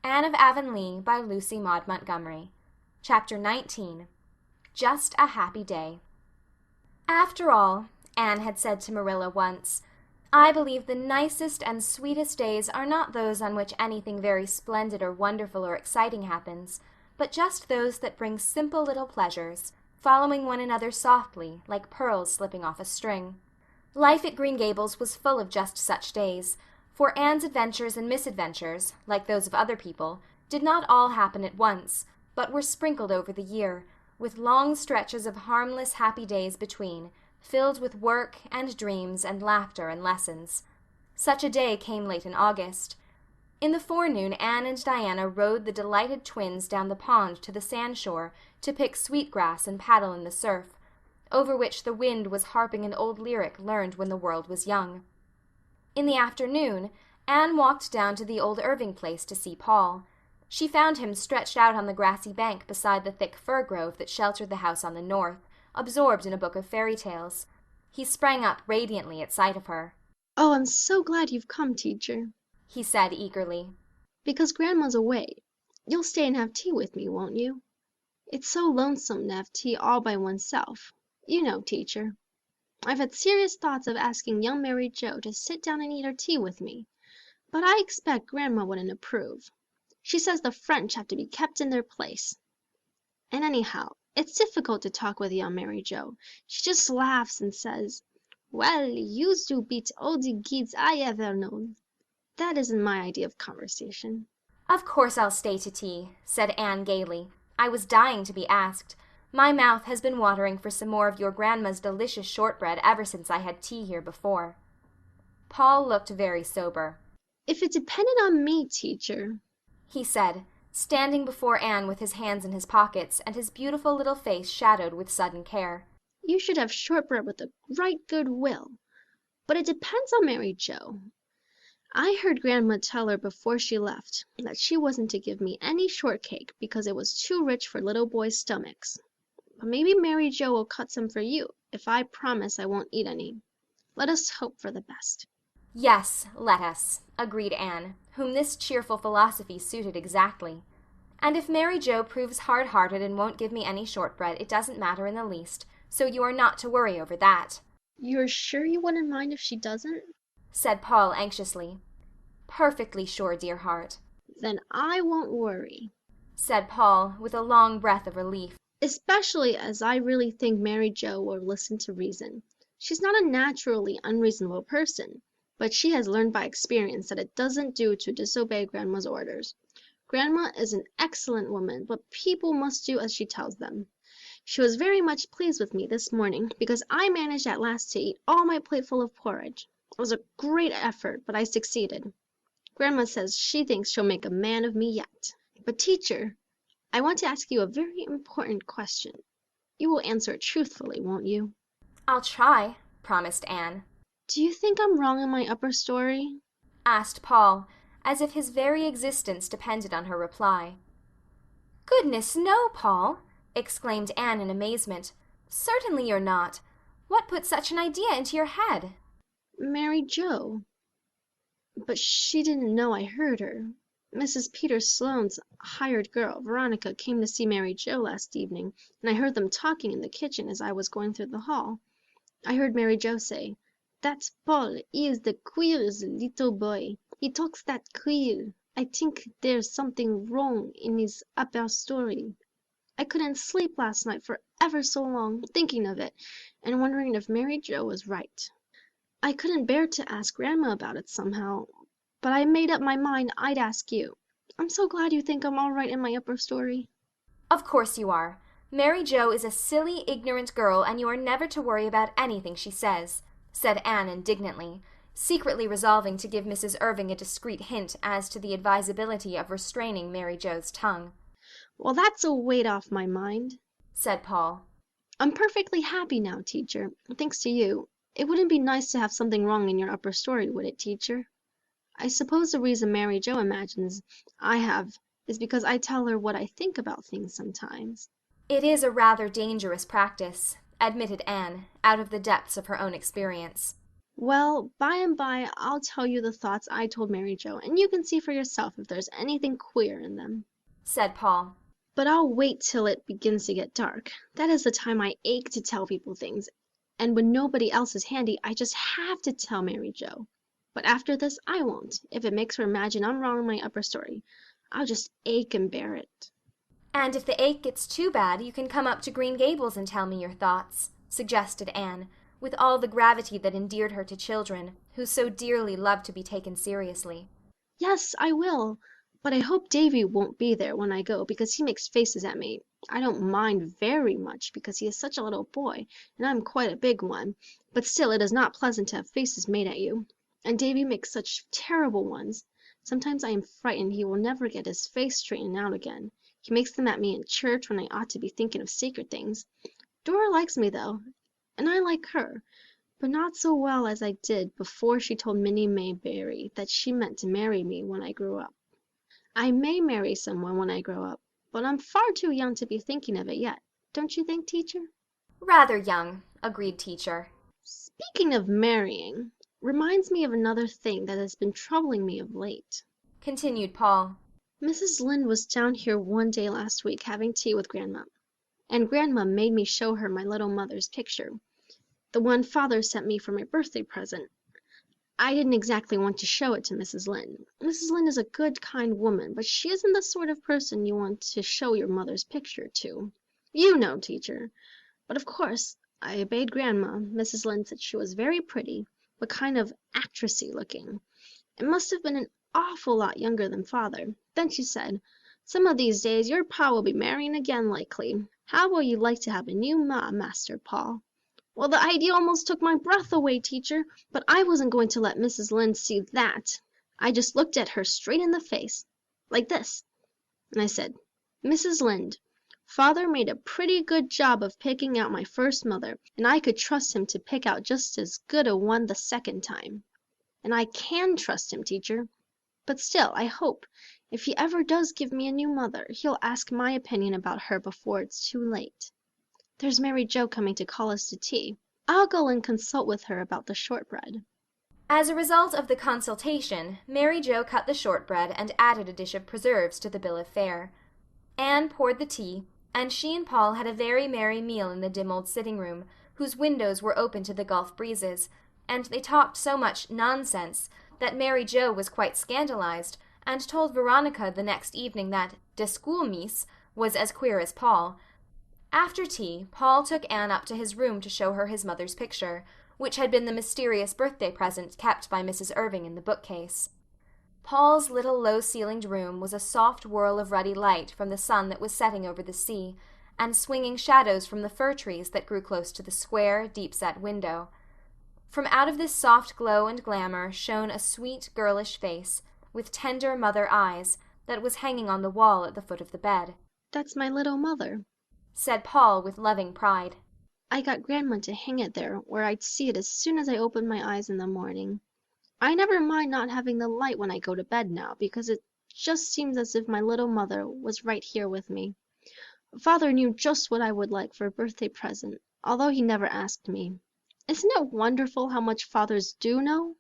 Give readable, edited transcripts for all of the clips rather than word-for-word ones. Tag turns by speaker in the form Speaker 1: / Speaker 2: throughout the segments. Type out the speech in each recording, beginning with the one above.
Speaker 1: Anne of Avonlea by Lucy Maud Montgomery. Chapter 19. Just a Happy Day. After all, Anne had said to Marilla once, I believe the nicest and sweetest days are not those on which anything very splendid or wonderful or exciting happens, but just those that bring simple little pleasures, following one another softly, like pearls slipping off a string. Life at Green Gables was full of just such days, for Anne's adventures and misadventures, like those of other people, did not all happen at once, but were sprinkled over the year, with long stretches of harmless happy days between, filled with work and dreams and laughter and lessons. Such a day came late in August. In the forenoon Anne and Diana rowed the delighted twins down the pond to the sandshore to pick sweetgrass and paddle in the surf, over which the wind was harping an old lyric learned when the world was young. In the afternoon Anne walked down to the old Irving place to see Paul. She found him stretched out on the grassy bank beside the thick fir grove that sheltered the house on the north, absorbed in a book of fairy tales. He sprang up radiantly at sight of her.
Speaker 2: "Oh, I'm so glad you've come, teacher,"
Speaker 1: he said eagerly.
Speaker 2: "because Grandma's away. You'll stay and have tea with me, won't you? It's so lonesome to have tea all by oneself. You know, teacher. I've had serious thoughts of asking young Mary Joe to sit down and eat her tea with me, but I expect Grandma wouldn't approve. She says the French have to be kept in their place. And anyhow, it's difficult to talk with young Mary Joe. She just laughs and says, 'Well, yous do beat all the kids I ever known.' That isn't my idea of conversation."
Speaker 1: Of course I'll stay to tea, said Anne gaily. I was dying to be asked. My mouth has been watering for some more of your grandma's delicious shortbread ever since I had tea here before. Paul looked very sober.
Speaker 2: "If it depended on me, teacher,"
Speaker 1: he said, standing before Anne with his hands in his pockets and his beautiful little face shadowed with sudden care,
Speaker 2: "you should have shortbread with a right good will. But it depends on Mary Joe. I heard Grandma tell her before she left that she wasn't to give me any shortcake because it was too rich for little boys' stomachs. But maybe Mary Joe will cut some for you if I promise I won't eat any. Let us hope for the best."
Speaker 1: Yes, let us, agreed Anne, whom this cheerful philosophy suited exactly. And if Mary Joe proves hard-hearted and won't give me any shortbread, it doesn't matter in the least, so you are not to worry over that.
Speaker 2: "You're sure you wouldn't mind if she doesn't?"
Speaker 1: said Paul anxiously. Perfectly sure, dear heart.
Speaker 2: "Then I won't worry,"
Speaker 1: said Paul, with a long breath of relief.
Speaker 2: "especially as I really think Mary Joe will listen to reason. She's not a naturally unreasonable person, but she has learned by experience that it doesn't do to disobey Grandma's orders. Grandma is an excellent woman, but people must do as she tells them. She was very much pleased with me this morning because I managed at last to eat all my plateful of porridge. It was a great effort, but I succeeded. Grandma says she thinks she'll make a man of me yet. But, teacher, I want to ask you a very important question. You will answer it truthfully, won't you?"
Speaker 1: I'll try, promised Anne.
Speaker 2: "Do you think I'm wrong in my upper story?"
Speaker 1: asked Paul, as if his very existence depended on her reply. Goodness, no, Paul, exclaimed Anne in amazement. Certainly you're not. What put such an idea into your head?
Speaker 2: "Mary Joe. But she didn't know I heard her. Mrs. Peter Sloane's hired girl, Veronica, came to see Mary Joe last evening, and I heard them talking in the kitchen as I was going through the hall. I heard Mary Joe say, 'That's Paul, he is the queerest little boy. He talks that queer. I think there's something wrong in his upper story.' I couldn't sleep last night for ever so long, thinking of it, and wondering if Mary Joe was right. I couldn't bear to ask Grandma about it somehow, but I made up my mind I'd ask you. I'm so glad you think I'm all right in my upper story."
Speaker 1: Of course you are. Mary Joe is a silly, ignorant girl, and you are never to worry about anything she says, said Anne indignantly, secretly resolving to give Mrs. Irving a discreet hint as to the advisability of restraining Mary Joe's tongue.
Speaker 2: "Well, that's a weight off my mind,"
Speaker 1: said Paul.
Speaker 2: "I'm perfectly happy now, teacher, thanks to you. It wouldn't be nice to have something wrong in your upper story, would it, teacher? I suppose the reason Mary Joe imagines I have is because I tell her what I think about things sometimes."
Speaker 1: It is a rather dangerous practice, admitted Anne, out of the depths of her own experience.
Speaker 2: Well, by and by I'll tell you the thoughts I told Mary Joe, and you can see for yourself if there's anything queer in them.
Speaker 1: said Paul.
Speaker 2: But I'll wait till it begins to get dark. That is the time I ache to tell people things, and when nobody else is handy, I just have to tell Mary Joe. But after this, I won't, if it makes her imagine I'm wrong in my upper story. I'll just ache and bear it.
Speaker 1: And if the ache gets too bad, you can come up to Green Gables and tell me your thoughts, suggested Anne, with all the gravity that endeared her to children, who so dearly loved to be taken seriously.
Speaker 2: Yes, I will. But I hope Davy won't be there when I go, because he makes faces at me. I don't mind very much, because he is such a little boy, and I'm quite a big one. But still it is not pleasant to have faces made at you. And Davy makes such terrible ones. Sometimes I am frightened he will never get his face straightened out again. He makes them at me in church when I ought to be thinking of sacred things. Dora likes me, though, and I like her, but not so well as I did before she told Minnie Mayberry that she meant to marry me when I grew up. I may marry someone when I grow up, but I'm far too young to be thinking of it yet. Don't you think, teacher?
Speaker 1: Rather young, agreed teacher.
Speaker 2: Speaking of marrying, reminds me of another thing that has been troubling me of late.
Speaker 1: Continued Paul.
Speaker 2: Mrs. Lynde was down here one day last week having tea with Grandma, and Grandma made me show her my little mother's picture, the one Father sent me for my birthday present. I didn't exactly want to show it to Mrs. Lynde. Mrs. Lynde is a good, kind woman, but she isn't the sort of person you want to show your mother's picture to. You know, teacher. But of course, I obeyed Grandma. Mrs. Lynde said she was very pretty, but kind of actressy looking. It must have been an awful lot younger than Father. Then she said, "Some of these days your pa will be marrying again likely. How will you like to have a new ma, Master Paul?" Well, the idea almost took my breath away, teacher, but I wasn't going to let Mrs. Lynde see that. I just looked at her straight in the face, like this, and I said, "Mrs. Lynde, Father made a pretty good job of picking out my first mother, and I could trust him to pick out just as good a one the second time. And I can trust him, teacher. But still, I hope, if he ever does give me a new mother, he'll ask my opinion about her before it's too late. There's Mary Joe coming to call us to tea. I'll go and consult with her about the shortbread."
Speaker 1: As a result of the consultation, Mary Joe cut the shortbread and added a dish of preserves to the bill of fare. Anne poured the tea, and she and Paul had a very merry meal in the dim old sitting-room, whose windows were open to the Gulf breezes, and they talked so much nonsense that Mary Joe was quite scandalized, and told Veronica the next evening that de schoolmees was as queer as Paul. After tea, Paul took Anne up to his room to show her his mother's picture, which had been the mysterious birthday present kept by Mrs. Irving in the bookcase. Paul's little low-ceilinged room was a soft whirl of ruddy light from the sun that was setting over the sea, and swinging shadows from the fir trees that grew close to the square, deep-set window. From out of this soft glow and glamour shone a sweet, girlish face, with tender mother eyes, that was hanging on the wall at the foot of the bed.
Speaker 2: "That's my little mother,"
Speaker 1: said Paul with loving pride.
Speaker 2: "I got Grandma to hang it there where I'd see it as soon as I opened my eyes in the morning. I never mind not having the light when I go to bed now, because it just seems as if my little mother was right here with me. Father knew just what I would like for a birthday present, although he never asked me. Isn't it wonderful how much fathers do know?"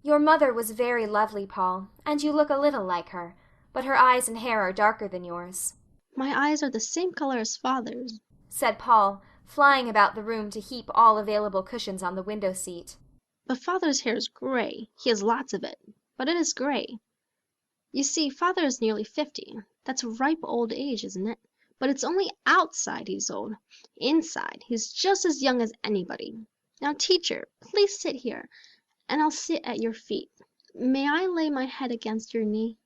Speaker 1: Your mother was very lovely, Paul, and you look a little like her, but her eyes and hair are darker than yours.
Speaker 2: "My eyes are the same color as Father's,"
Speaker 1: said Paul, flying about the room to heap all available cushions on the window seat.
Speaker 2: "but Father's hair is gray. He has lots of it, but it is gray. You see, Father is nearly 50. That's ripe old age, isn't it? But it's only outside he's old. Inside, he's just as young as anybody. Now, teacher, please sit here, and I'll sit at your feet. May I lay my head against your knee?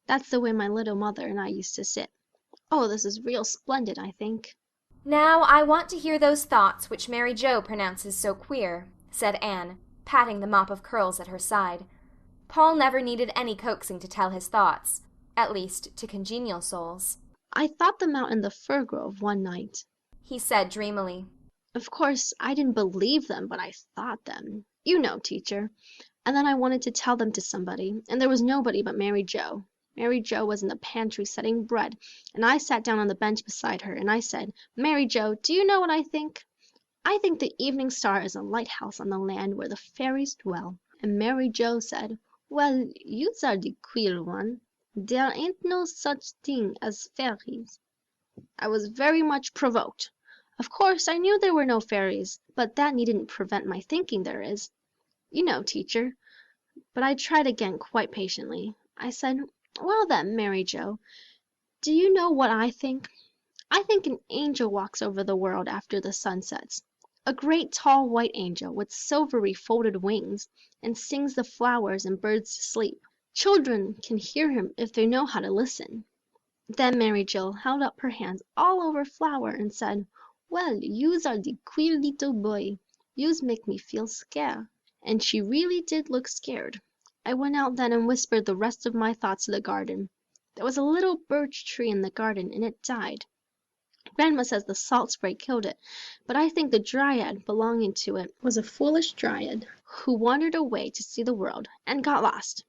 Speaker 2: That's the way my little mother and I used to sit. Oh, this is real splendid, I think."
Speaker 1: Now I want to hear those thoughts which Mary Joe pronounces so queer, said Anne, patting the mop of curls at her side. Paul never needed any coaxing to tell his thoughts, at least to congenial souls.
Speaker 2: "I thought them out in the fir grove one night,"
Speaker 1: he said dreamily.
Speaker 2: "Of course, I didn't believe them, but I thought them. You know, teacher. And then I wanted to tell them to somebody, and there was nobody but Mary Joe. Mary Joe was in the pantry setting bread, and I sat down on the bench beside her, and I said, 'Mary Joe, do you know what I think? I think the evening star is a lighthouse on the land where the fairies dwell." And Mary Joe said, "Well, yous are the queer one. There ain't no such thing as fairies." I was very much provoked. Of course, I knew there were no fairies, but that needn't prevent my thinking there is. You know, teacher. But I tried again quite patiently. I said, "Well then, Mary Joe, do you know what I think? I think an angel walks over the world after the sun sets. A great tall white angel with silvery folded wings, and sings the flowers and birds to sleep. Children can hear him if they know how to listen." Then Mary Joe held up her hands all over flour and said, "Well, yous are the queer little boy. Yous make me feel scared." And she really did look scared. I went out then and whispered the rest of my thoughts to the garden. There was a little birch tree in the garden, and it died. Grandma says the salt spray killed it, but I think the dryad belonging to it was a foolish dryad who wandered away to see the world and got lost.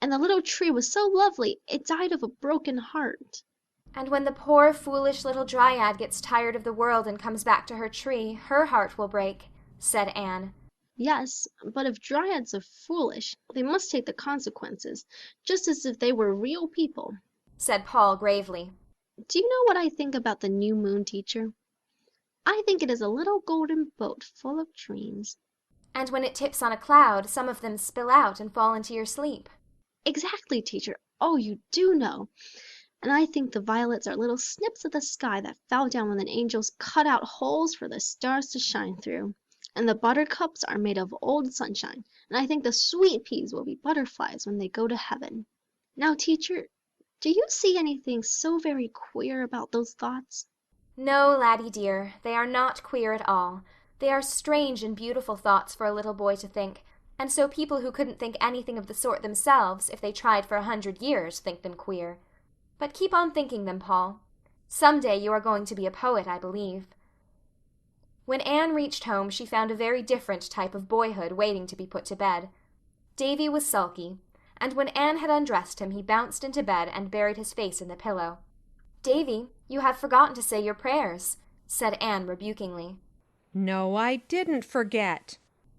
Speaker 2: And the little tree was so lovely it died of a broken heart.
Speaker 1: And when the poor, foolish little dryad gets tired of the world and comes back to her tree, her heart will break," said Anne.
Speaker 2: Yes, but if dryads are foolish, they must take the consequences, just as if they were real people,
Speaker 1: said Paul gravely.
Speaker 2: Do you know what I think about the new moon, teacher? I think it is a little golden boat full of dreams.
Speaker 1: And when it tips on a cloud, some of them spill out and fall into your sleep.
Speaker 2: Exactly, teacher. Oh, you do know. And I think the violets are little snips of the sky that fell down when the angels cut out holes for the stars to shine through. And the buttercups are made of old sunshine. And I think the sweet peas will be butterflies when they go to heaven. Now, teacher, do you see anything so very queer about those thoughts?
Speaker 1: No, laddie dear, they are not queer at all. They are strange and beautiful thoughts for a little boy to think, and so people who couldn't think anything of the sort themselves, if they tried for 100 years, think them queer. But keep on thinking them, Paul. Some day you are going to be a poet, I believe. When Anne reached home, she found a very different type of boyhood waiting to be put to bed. Davy was sulky, and when Anne had undressed him, he bounced into bed and buried his face in the pillow. "Davy, you have forgotten to say your prayers," said Anne rebukingly.
Speaker 3: "No, I didn't forget,"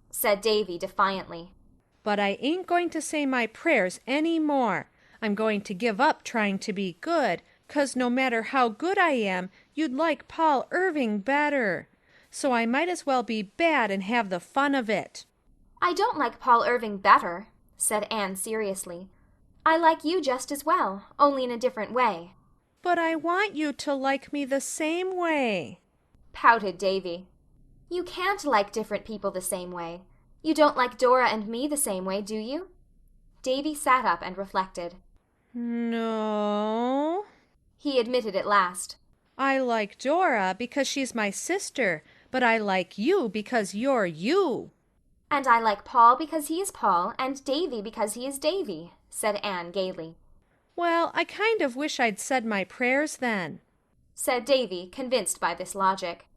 Speaker 1: said Davy defiantly.
Speaker 3: "But I ain't going to say my prayers any more. I'm going to give up trying to be good, 'cause no matter how good I am, you'd like Paul Irving better. So I might as well be bad and have the fun of it."
Speaker 1: "I don't like Paul Irving better," said Anne seriously. "I like you just as well, only in a different way."
Speaker 3: "But I want you to like me the same way,"
Speaker 1: pouted Davy. "You can't like different people the same way. You don't like Dora and me the same way, do you?" Davy sat up and reflected.
Speaker 3: "No,"
Speaker 1: he admitted at last.
Speaker 3: "I like Dora because she's my sister, but I like you because you're you."
Speaker 1: "And I like Paul because he is Paul, and Davy because he is Davy," said Anne gaily.
Speaker 3: "Well, I kind of wish I'd said my prayers then,"
Speaker 1: said Davy, convinced by this logic.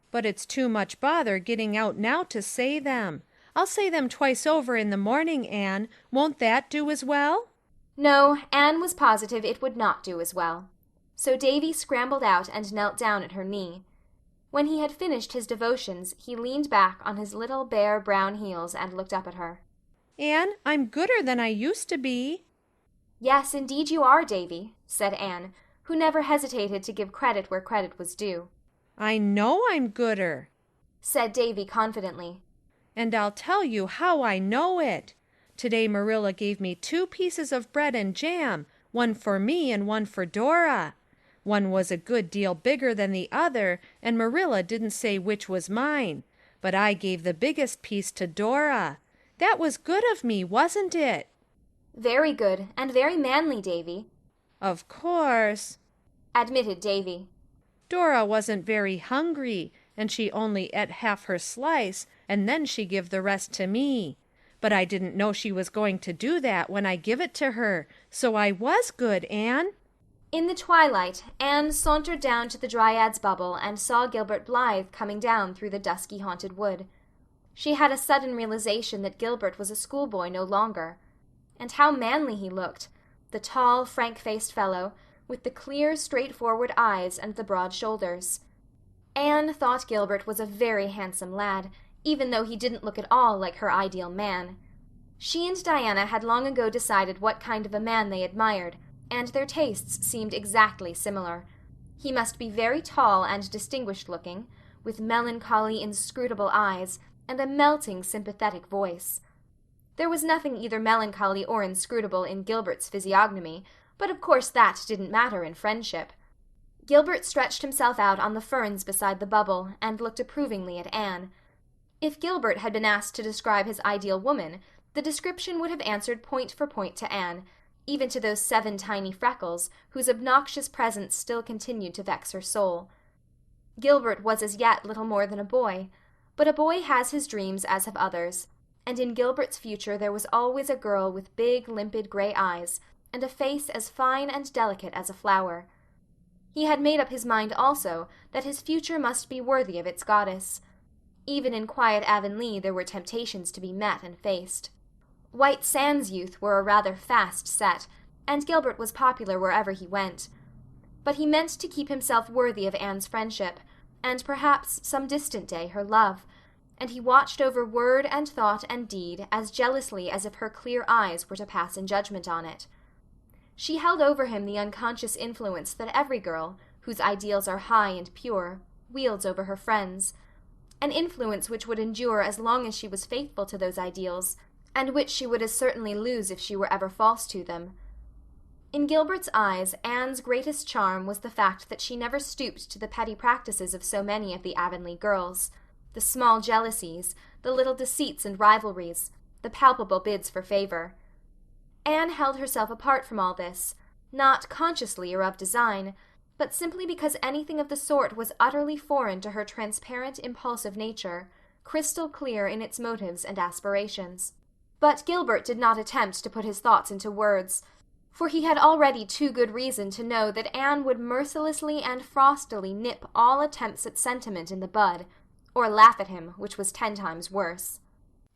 Speaker 3: "But it's too much bother getting out now to say them. I'll say them twice over in the morning, Anne. Won't that do as well?"
Speaker 1: No, Anne was positive it would not do as well. So Davy scrambled out and knelt down at her knee. When he had finished his devotions, he leaned back on his little bare brown heels and looked up at her.
Speaker 3: "Anne, I'm gooder than I used to be."
Speaker 1: "Yes, indeed you are, Davy," said Anne, who never hesitated to give credit where credit was due.
Speaker 3: "I know I'm gooder,"
Speaker 1: said Davy confidently.
Speaker 3: "And I'll tell you how I know it. Today Marilla gave me 2 pieces of bread and jam, one for me and one for Dora. One was a good deal bigger than the other, and Marilla didn't say which was mine, but I gave the biggest piece to Dora. That was good of me, wasn't it?"
Speaker 1: "Very good, and very manly, Davy."
Speaker 3: "Of course,"
Speaker 1: admitted Davy.
Speaker 3: "Dora wasn't very hungry, and she only ate half her slice, and then she give the rest to me. But I didn't know she was going to do that when I give it to her, so I was good, Anne."
Speaker 1: In the twilight, Anne sauntered down to the Dryad's Bubble and saw Gilbert Blythe coming down through the dusky haunted wood. She had a sudden realization that Gilbert was a schoolboy no longer. And how manly he looked, the tall, frank-faced fellow, with the clear, straightforward eyes and the broad shoulders. Anne thought Gilbert was a very handsome lad, even though he didn't look at all like her ideal man. She and Diana had long ago decided what kind of a man they admired, and their tastes seemed exactly similar. He must be very tall and distinguished-looking, with melancholy, inscrutable eyes, and a melting, sympathetic voice. There was nothing either melancholy or inscrutable in Gilbert's physiognomy, but of course that didn't matter in friendship. Gilbert stretched himself out on the ferns beside the bubble, and looked approvingly at Anne. If Gilbert had been asked to describe his ideal woman, the description would have answered point for point to Anne, even to those 7 tiny freckles, whose obnoxious presence still continued to vex her soul. Gilbert was as yet little more than a boy, but a boy has his dreams as have others, and in Gilbert's future there was always a girl with big, limpid gray eyes, and a face as fine and delicate as a flower. He had made up his mind also that his future must be worthy of its goddess. Even in quiet Avonlea there were temptations to be met and faced. White Sands youth were a rather fast set, and Gilbert was popular wherever he went. But he meant to keep himself worthy of Anne's friendship, and perhaps some distant day her love, and he watched over word and thought and deed as jealously as if her clear eyes were to pass in judgment on it. She held over him the unconscious influence that every girl, whose ideals are high and pure, wields over her friends, an influence which would endure as long as she was faithful to those ideals, and which she would as certainly lose if she were ever false to them. In Gilbert's eyes, Anne's greatest charm was the fact that she never stooped to the petty practices of so many of the Avonlea girls, the small jealousies, the little deceits and rivalries, the palpable bids for favor. Anne held herself apart from all this, not consciously or of design, but simply because anything of the sort was utterly foreign to her transparent, impulsive nature, crystal clear in its motives and aspirations. But Gilbert did not attempt to put his thoughts into words, for he had already too good reason to know that Anne would mercilessly and frostily nip all attempts at sentiment in the bud, or laugh at him, which was 10 times worse.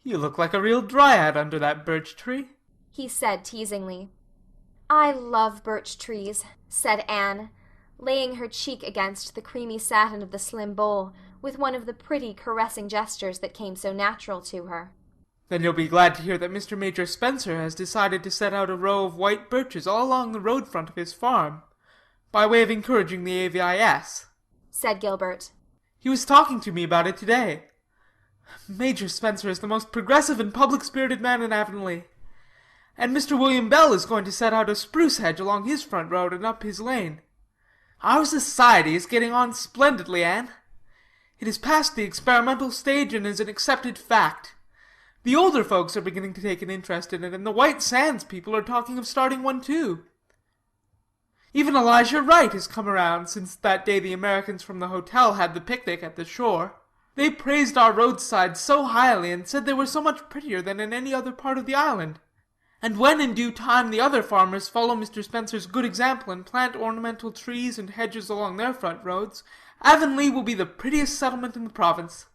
Speaker 4: "You look like a real dryad under that birch tree,"
Speaker 1: he said teasingly. "I love birch trees," said Anne, laying her cheek against the creamy satin of the slim bowl, with one of the pretty, caressing gestures that came so natural to her.
Speaker 4: "Then you'll be glad to hear that Mr. Major Spencer has decided to set out a row of white birches all along the road front of his farm, by way of encouraging the AVIS,
Speaker 1: said Gilbert.
Speaker 4: "He was talking to me about it today. Major Spencer is the most progressive and public-spirited man in Avonlea. And Mr. William Bell is going to set out a spruce hedge along his front road and up his lane. Our society is getting on splendidly, Anne. It is past the experimental stage and is an accepted fact. The older folks are beginning to take an interest in it, and the White Sands people are talking of starting one too. Even Elijah Wright has come around since that day the Americans from the hotel had the picnic at the shore. They praised our roadsides so highly and said they were so much prettier than in any other part of the island. And when in due time the other farmers follow Mr. Spencer's good example and plant ornamental trees and hedges along their front roads, Avonlea will be the prettiest settlement in the province."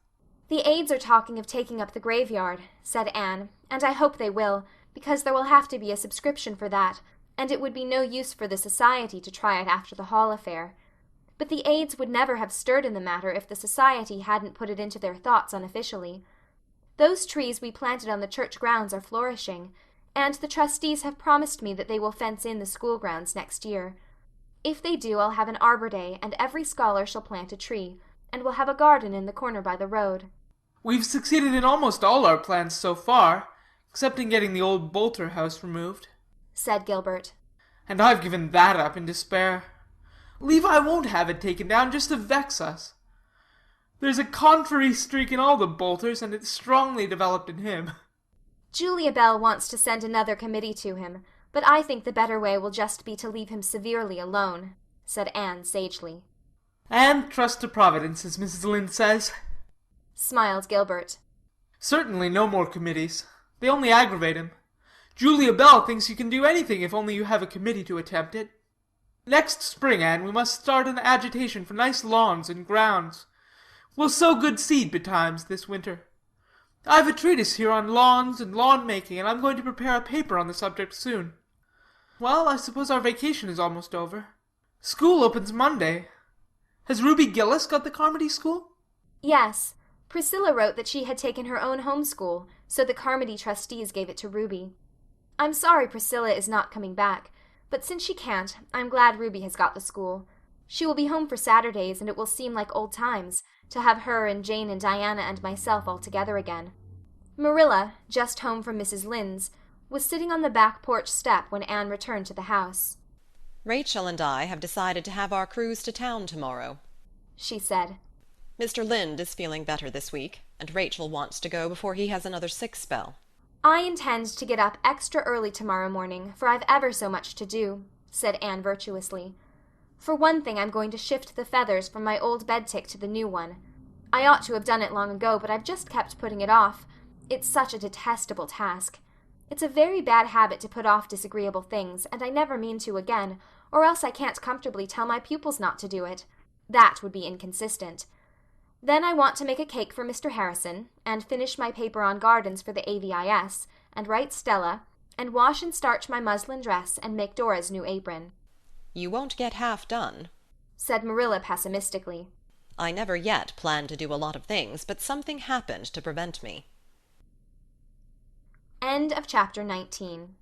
Speaker 1: "The aides are talking of taking up the graveyard," said Anne, "and I hope they will, because there will have to be a subscription for that, and it would be no use for the society to try it after the Hall affair. But the aides would never have stirred in the matter if the society hadn't put it into their thoughts unofficially. Those trees we planted on the church grounds are flourishing, and the trustees have promised me that they will fence in the school grounds next year. If they do, I'll have an Arbor Day, and every scholar shall plant a tree, and we'll have a garden in the corner by the road."
Speaker 4: "We've succeeded in almost all our plans so far, except in getting the old Bolter house removed,"
Speaker 1: said Gilbert.
Speaker 4: "and I've given that up in despair. Levi won't have it taken down just to vex us. There's a contrary streak in all the Bolters, and it's strongly developed in him."
Speaker 1: "Julia Bell wants to send another committee to him, but I think the better way will just be to leave him severely alone," said Anne sagely.
Speaker 4: "And trust to Providence, as Mrs. Lynde says,"
Speaker 1: smiled Gilbert.
Speaker 4: "Certainly no more committees. They only aggravate him. Julia Bell thinks you can do anything if only you have a committee to attempt it. Next spring, Anne, we must start an agitation for nice lawns and grounds. We'll sow good seed betimes this winter. I've a treatise here on lawns and lawn-making, and I'm going to prepare a paper on the subject soon. Well, I suppose our vacation is almost over. School opens Monday. Has Ruby Gillis got the Carmody school?
Speaker 1: Yes. Priscilla wrote that she had taken her own home school, so the Carmody trustees gave it to Ruby. I'm sorry Priscilla is not coming back, but since she can't, I'm glad Ruby has got the school. She will be home for Saturdays, and it will seem like old times to have her and Jane and Diana and myself all together again. Marilla, just home from Mrs. Lynde's, was sitting on the back porch step when Anne returned to the house.
Speaker 5: Rachel and I have decided to have our cruise to town tomorrow,
Speaker 1: she said.
Speaker 5: Mr. Lynde is feeling better this week, and Rachel wants to go before he has another sick spell.
Speaker 1: I intend to get up extra early tomorrow morning, for I've ever so much to do, said Anne virtuously. For one thing, I'm going to shift the feathers from my old bed tick to the new one. I ought to have done it long ago, but I've just kept putting it off. It's such a detestable task. It's a very bad habit to put off disagreeable things, and I never mean to again, or else I can't comfortably tell my pupils not to do it. That would be inconsistent. Then I want to make a cake for Mr. Harrison, and finish my paper on gardens for the AVIS, and write Stella, and wash and starch my muslin dress, and make Dora's new apron.
Speaker 5: You won't get half done,
Speaker 1: said Marilla pessimistically.
Speaker 5: I never yet planned to do a lot of things, but something happened to prevent me.
Speaker 1: End of chapter 19.